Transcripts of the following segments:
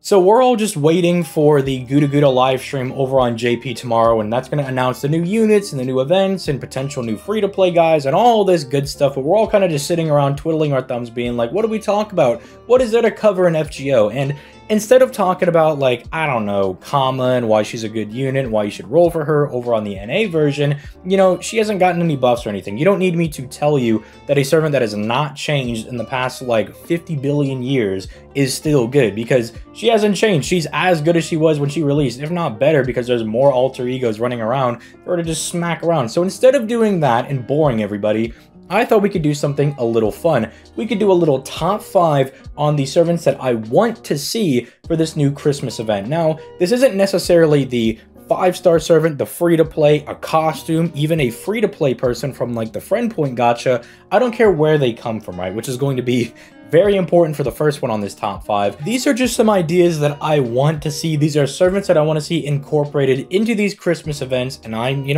So we're all just waiting for the Gudda Gudda live stream over on JP tomorrow, and that's going to announce the new units and the new events and potential new free-to-play guys and all this good stuff. But we're all kind of just sitting around twiddling our thumbs being like, what do we talk about? What is there to cover in FGO? And instead of talking about, like, I don't know, Kama and why she's a good unit, why you should roll for her over on the NA version, you know, she hasn't gotten any buffs or anything. You don't need me to tell you that a servant that has not changed in the past, like, 50 billion years is still good, because she hasn't changed. She's as good as she was when she released, if not better, because there's more alter egos running around for her to just smack around. So instead of doing that and boring everybody, I thought we could do something a little fun. We could do a little top 5 on the servants that I want to see for this new Christmas event. Now, this isn't necessarily the 5-star servant, the free-to-play, a costume, even a free-to-play person from, like, the friend point gacha. I don't care where they come from, right? Which is going to be very important for the first one on this top 5. These are just some ideas that I want to see. These are servants that I want to see incorporated into these Christmas events, and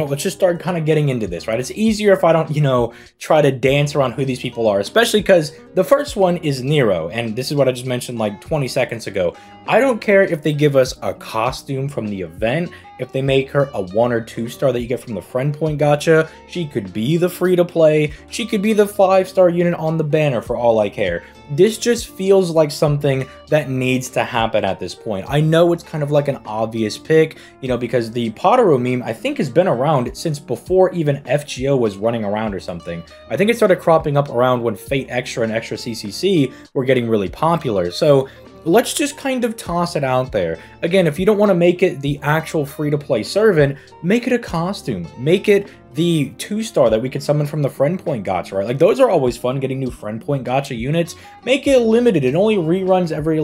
let's just start kind of getting into this, right? It's easier if I don't, try to dance around who these people are, especially because the first one is Nero, and this is what I just mentioned like 20 seconds ago. I don't care if they give us a costume from the event, if they make her a 1 or 2-star that you get from the friend point gacha. She could be the free-to-play, she could be the 5-star unit on the banner for all I care. This just feels like something that needs to happen at this point. I know it's kind of like an obvious pick, because the Potaro meme, I think, has been around since before even FGO was running around or something. I think it started cropping up around when Fate Extra and Extra CCC were getting really popular. So let's just kind of toss it out there. Again, if you don't want to make it the actual free-to-play servant, make it a costume. Make it the 2-star that we could summon from the friend point gacha, right? Like, those are always fun, getting new friend point gacha units. Make it limited. It only reruns every,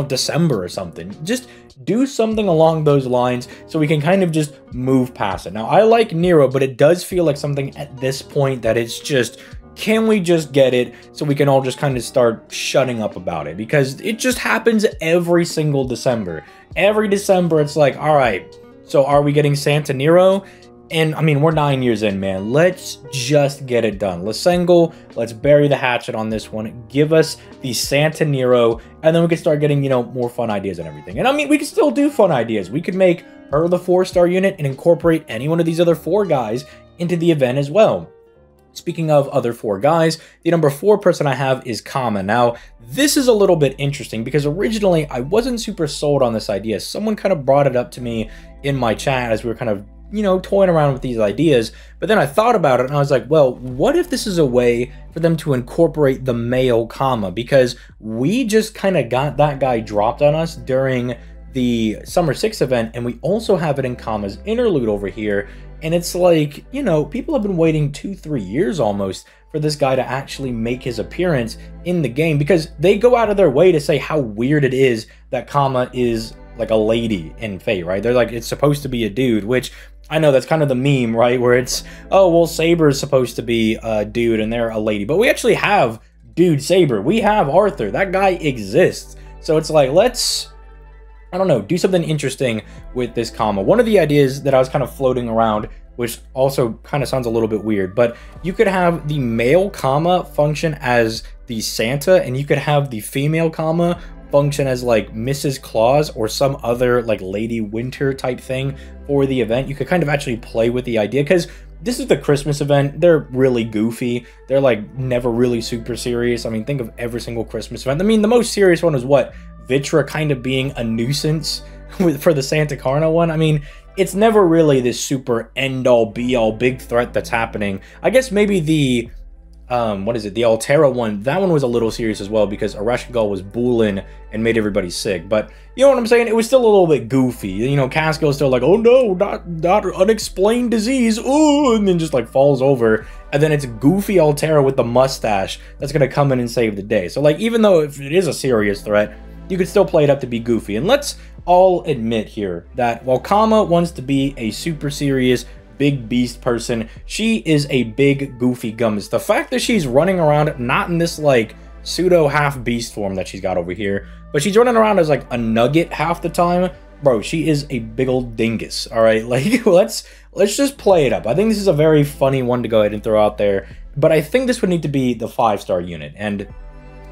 December or something. Just do something along those lines so we can kind of just move past it. Now, I like Nero, but it does feel like something at this point that it's just, can we just get it so we can all just kind of start shutting up about it? Because it just happens every single December. Every December, it's like, all right, so are we getting Santa Nero? And, we're 9 years in, man. Let's just get it done. Lysengal, let's bury the hatchet on this one. Give us the Santa Nero, and then we can start getting, more fun ideas and everything. And, we can still do fun ideas. We could make her the 4-star unit and incorporate any one of these other 4 guys into the event as well. Speaking of other 4 guys, the number 4 person I have is Kama. Now, this is a little bit interesting because originally I wasn't super sold on this idea. Someone kind of brought it up to me in my chat as we were kind of, toying around with these ideas. But then I thought about it and I was like, well, what if this is a way for them to incorporate the male Kama? Because we just kind of got that guy dropped on us during the Summer 6 event, and we also have it in Kama's interlude over here. And it's like, people have been waiting 2-3 years almost for this guy to actually make his appearance in the game, because they go out of their way to say how weird it is that Kama is like a lady in Fate, right? They're like, it's supposed to be a dude, which I know that's kind of the meme, right? Where it's, oh, well, Saber's supposed to be a dude and they're a lady. But we actually have Dude Saber. We have Arthur. That guy exists. So it's like, let's, I don't know, do something interesting with this Kama. One of the ideas that I was kind of floating around, which also kind of sounds a little bit weird, but you could have the male Kama function as the Santa, and you could have the female Kama function as like Mrs. Claus or some other like Lady Winter type thing for the event. You could kind of actually play with the idea, because this is the Christmas event. They're really goofy. They're like never really super serious. Think of every single Christmas event. The most serious one was what? Vitra kind of being a nuisance for the Santa Carna one. It's never really this super end-all be-all big threat that's happening. I guess maybe the the Altera one, that one was a little serious as well, because Ereshkigal was Boolin and made everybody sick. But you know what I'm saying? It was still a little bit goofy. Caskill's still like, oh no, not unexplained disease, ooh, and then just like falls over. And then it's goofy Altera with the mustache that's gonna come in and save the day. So like, even though if it is a serious threat, you could still play it up to be goofy. And let's all admit here that while Kama wants to be a super serious big beast person, she is a big goofy gummies. The fact that she's running around not in this like pseudo half beast form that she's got over here, but she's running around as like a nugget half the time, bro, she is a big old dingus. All right, like let's just play it up. I think this is a very funny one to go ahead and throw out there, but I think this would need to be the 5-star unit. And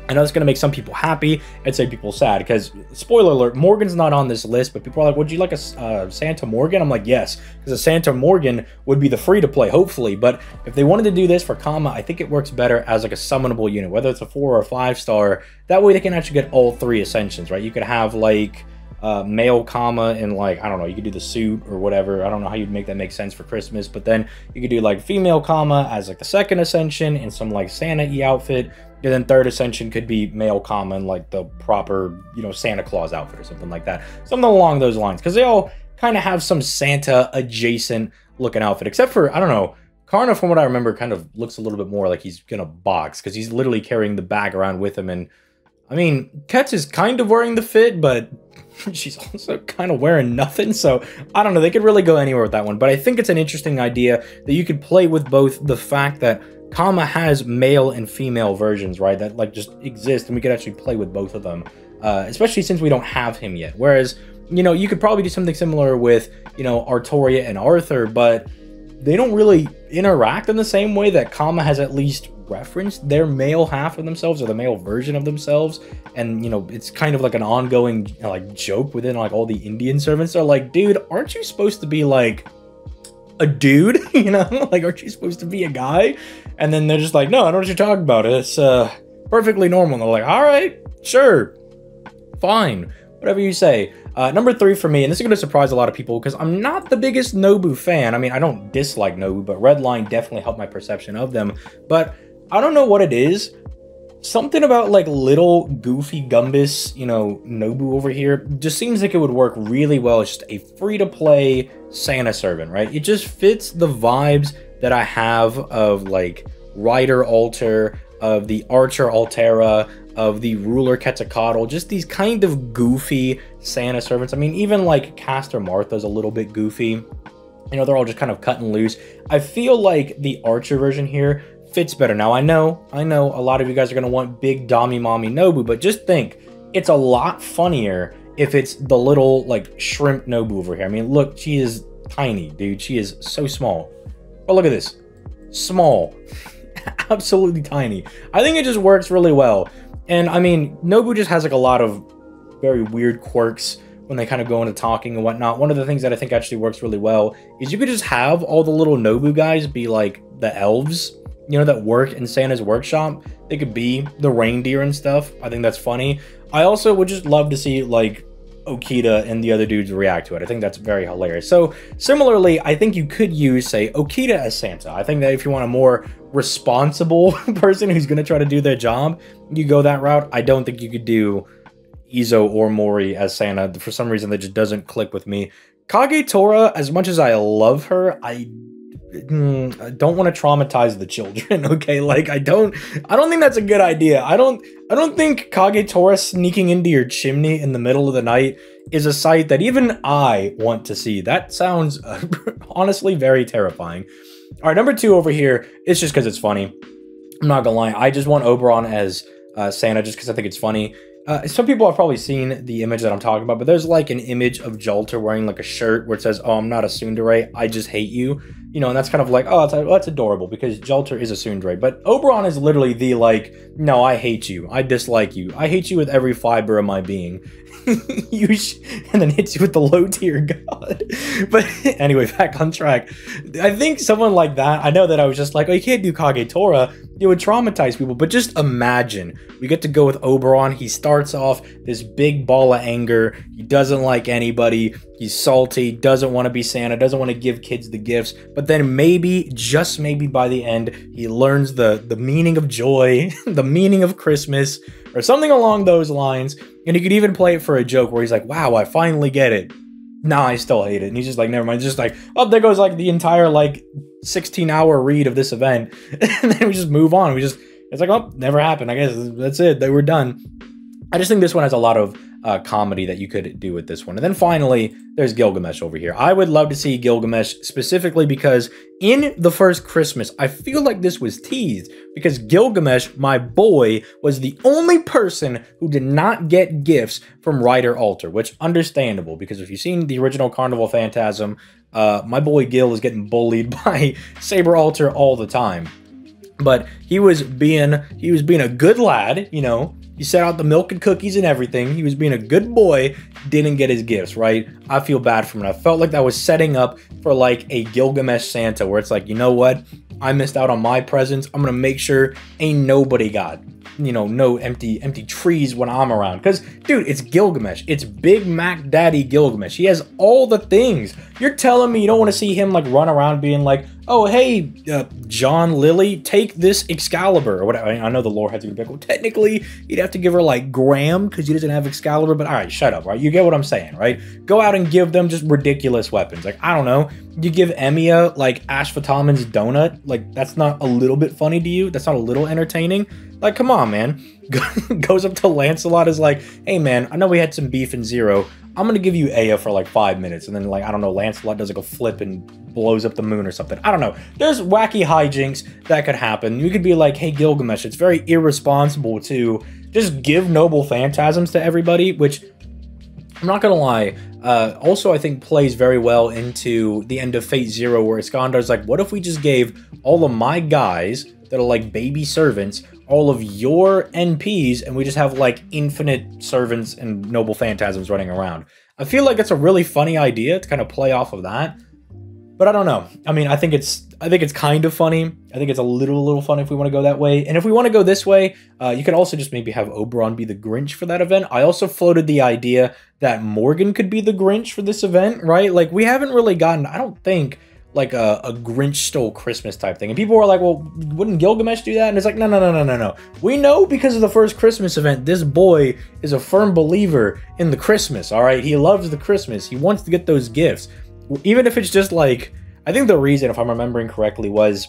I know it's going to make some people happy and some people sad, because, spoiler alert, Morgan's not on this list, but people are like, would you like a Santa Morgan? I'm like, yes, because a Santa Morgan would be the free-to-play, hopefully, but if they wanted to do this for Kama, I think it works better as like a summonable unit, whether it's a 4 or a 5-star. That way they can actually get all 3 Ascensions, right? You could have, like, male Kama and, like, I don't know, you could do the suit or whatever. I don't know how you'd make that make sense for Christmas, but then you could do, like, female Kama as, like, the 2nd Ascension and some, like, Santa-y outfit. And then 3rd Ascension could be male Kama and, like, the proper, you know, Santa Claus outfit or something like that. Something along those lines, because they all kind of have some Santa-adjacent looking outfit, except for, I don't know, Karna, from what I remember, kind of looks a little bit more like he's gonna box, because he's literally carrying the bag around with him. And I mean, Ketz is kind of wearing the fit, but she's also kind of wearing nothing, so I don't know, they could really go anywhere with that one. But I think it's an interesting idea that you could play with both the fact that Kama has male and female versions, right, that like just exist, and we could actually play with both of them, especially since we don't have him yet. Whereas, you know, you could probably do something similar with, you know, Artoria and Arthur, but they don't really interact in the same way that Kama has at least referenced their male half of themselves, or the male version of themselves. And, you know, it's kind of like an ongoing, you know, like joke within like all the Indian servants. Are like, dude, aren't you supposed to be like a dude? You know, like, aren't you supposed to be a guy? And then they're just like, no, I don't know what you're talking about. It's perfectly normal. And they're like, all right, sure, fine, whatever you say. Number 3 for me, and this is going to surprise a lot of people because I'm not the biggest Nobu fan. I mean, I don't dislike Nobu, but Redline definitely helped my perception of them. But I don't know what it is. Something about like little goofy Gumbus, you know, Nobu over here just seems like it would work really well. It's just a free-to-play Santa servant, right? It just fits the vibes that I have of like Rider Alter, of the Archer Altera, of the Ruler Quetzalcoatl, just these kind of goofy Santa servants. I mean, even like Caster Martha's a little bit goofy. You know, they're all just kind of cut and loose. I feel like the Archer version here fits better. Now, I know a lot of you guys are going to want big Dami Mommy Nobu, but just think, it's a lot funnier if it's the little, like, shrimp Nobu over here. I mean, look, she is tiny, dude. She is so small. But look at this. Small. Absolutely tiny. I think it just works really well. And, I mean, Nobu just has, like, a lot of very weird quirks when they kind of go into talking and whatnot. One of the things that I think actually works really well is you could just have all the little Nobu guys be, like, the elves, you know, that work in Santa's workshop. They could be the reindeer and stuff. I think that's funny. I also would just love to see, like, Okita and the other dudes react to it. I think that's very hilarious. So, similarly, I think you could use, say, Okita as Santa. I think that if you want a more responsible person who's going to try to do their job, you go that route. I don't think you could do Izo or Mori as Santa. For some reason, that just doesn't click with me. Kagetora, as much as I love her, I don't want to traumatize the children. Okay, like I don't think that's a good idea. I don't think Kagetora sneaking into your chimney in the middle of the night is a sight that even I want to see. That sounds honestly very terrifying. All right, number 2 over here, it's just because it's funny. I'm not gonna lie, I just want Oberon as Santa just because I think it's funny. Some people have probably seen the image that I'm talking about, but there's like an image of Jalter wearing like a shirt where it says, "Oh, I'm not a tsundere, I just hate you." You know, and that's kind of like, oh, that's adorable because Jalter is a tsundere. But Oberon is literally the like, no, I hate you, I dislike you, I hate you with every fiber of my being. And then hits you with the low tier god. But anyway, back on track. I think someone like that, I know that I was just like, oh, you can't do Kagetora, it would traumatize people, but just imagine we get to go with Oberon. He starts off this big ball of anger, he doesn't like anybody, he's salty, doesn't want to be Santa, doesn't want to give kids the gifts, but then maybe, just maybe by the end, he learns the meaning of joy, the meaning of Christmas, or something along those lines. And he could even play it for a joke where he's like, wow, I finally get it. Nah, I still hate it. And he's just like, never mind. It's just like, oh, there goes like the entire like 16-hour read of this event. And then we just move on. It's like, oh, never happened. I guess that's it. They were done. I just think this one has a lot of comedy that you could do with this one. And then finally, there's Gilgamesh over here. I would love to see Gilgamesh specifically because in the first Christmas, I feel like this was teased because Gilgamesh, my boy, was the only person who did not get gifts from Rider Alter, which understandable because if you've seen the original Carnival Phantasm, my boy Gil is getting bullied by Saber Alter all the time. But he was being a good lad, you know, He set out the milk and cookies and everything. He was being a good boy, didn't get his gifts, right? I feel bad for him. I felt like that was setting up for like a Gilgamesh Santa where it's like, you know what? I missed out on my presents. I'm going to make sure ain't nobody got, you know, no empty trees when I'm around. Because, dude, it's Gilgamesh. It's Big Mac Daddy Gilgamesh. He has all the things. You're telling me you don't want to see him, like, run around being like, oh, hey, John Lily, take this Excalibur. Or whatever. I know the lore had to be like, well, technically, you'd have to give her, like, Graham because he doesn't have Excalibur. But, all right, shut up, right? You get what I'm saying, right? Go out and give them just ridiculous weapons. Like, I don't know. You give Emiya, like, Ashvataman's donut. Like, that's not a little bit funny to you? That's not a little entertaining? Like, come on, man. Goes up to Lancelot, is like, hey, man, I know we had some beef in Zero. I'm gonna give you Aya for like 5 minutes. And then, like, I don't know, Lancelot does like a flip and blows up the moon or something. I don't know. There's wacky hijinks that could happen. You could be like, hey, Gilgamesh, it's very irresponsible to just give noble phantasms to everybody, which, I'm not gonna lie, also I think plays very well into the end of Fate Zero, where Iskandar's like, what if we just gave all of my guys that are like baby servants all of your NPs, and we just have like infinite servants and noble phantasms running around? I feel like it's a really funny idea to kind of play off of that, but I don't know. I mean, I think it's kind of funny. I think it's a little fun if we want to go that way. And if we want to go this way, you could also just maybe have Oberon be the Grinch for that event. I also floated the idea that Morgan could be the Grinch for this event, right? Like, we haven't really gotten, I don't think, like a Grinch stole Christmas type thing. And people were like, well, wouldn't Gilgamesh do that? And it's like, no. We know because of the first Christmas event, this boy is a firm believer in the Christmas, all right? He loves the Christmas. He wants to get those gifts. Even if it's just like, I think the reason, if I'm remembering correctly, was,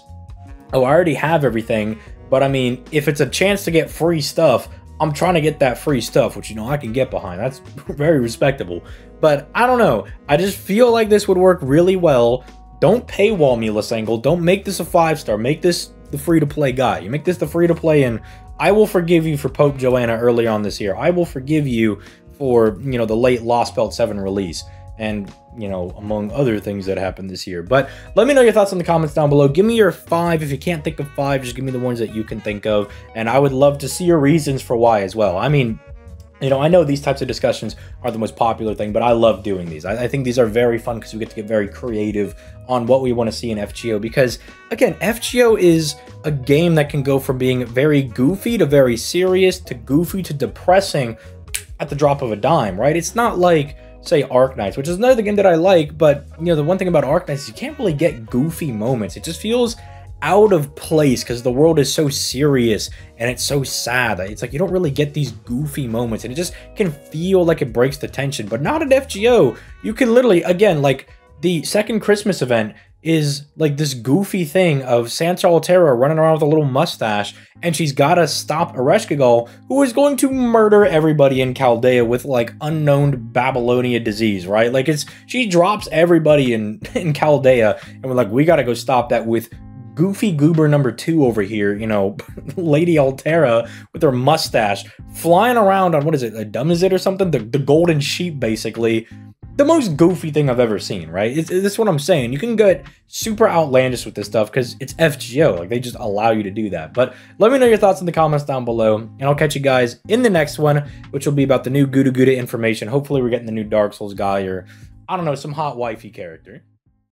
oh, I already have everything. But I mean, if it's a chance to get free stuff, I'm trying to get that free stuff, which, you know, I can get behind. That's very respectable. But I don't know. I just feel like this would work really well. Don't paywall me, Lasangle. Don't make this a 5-star. Make this the free-to-play guy. You make this the free-to-play, and I will forgive you for Pope Joanna earlier on this year. I will forgive you for, you know, the late Lost Belt 7 release. And, you know, among other things that happened this year. But let me know your thoughts in the comments down below. Give me your 5. If you can't think of 5, just give me the ones that you can think of. And I would love to see your reasons for why as well. I mean, you know, I know these types of discussions are the most popular thing, but I love doing these. I think these are very fun because we get to get very creative on what we want to see in FGO. Because, again, FGO is a game that can go from being very goofy to very serious to goofy to depressing at the drop of a dime, right? It's not like, say, Arknights, which is another game that I like, but, you know, the one thing about Arknights is you can't really get goofy moments. It just feels out of place because the world is so serious and it's so sad. It's like you don't really get these goofy moments, and it just can feel like it breaks the tension. But not at FGO. You can literally, again, like the second Christmas event is like this goofy thing of Santa Altera running around with a little mustache, and she's got to stop Ereshkigal, who is going to murder everybody in Chaldea with like unknown Babylonia disease, right? Like, she drops everybody in Chaldea, and we're like, we got to go stop that with Goofy Goober number 2 over here, you know, Lady Altera with her mustache flying around on, what is it, a Dumizit or something? The golden sheep, basically. The most goofy thing I've ever seen, right? That's what I'm saying. You can get super outlandish with this stuff because it's FGO. Like, they just allow you to do that. But let me know your thoughts in the comments down below, and I'll catch you guys in the next one, which will be about the new Guda Guda information. Hopefully we're getting the new Dark Souls guy, or, I don't know, some hot wifey character.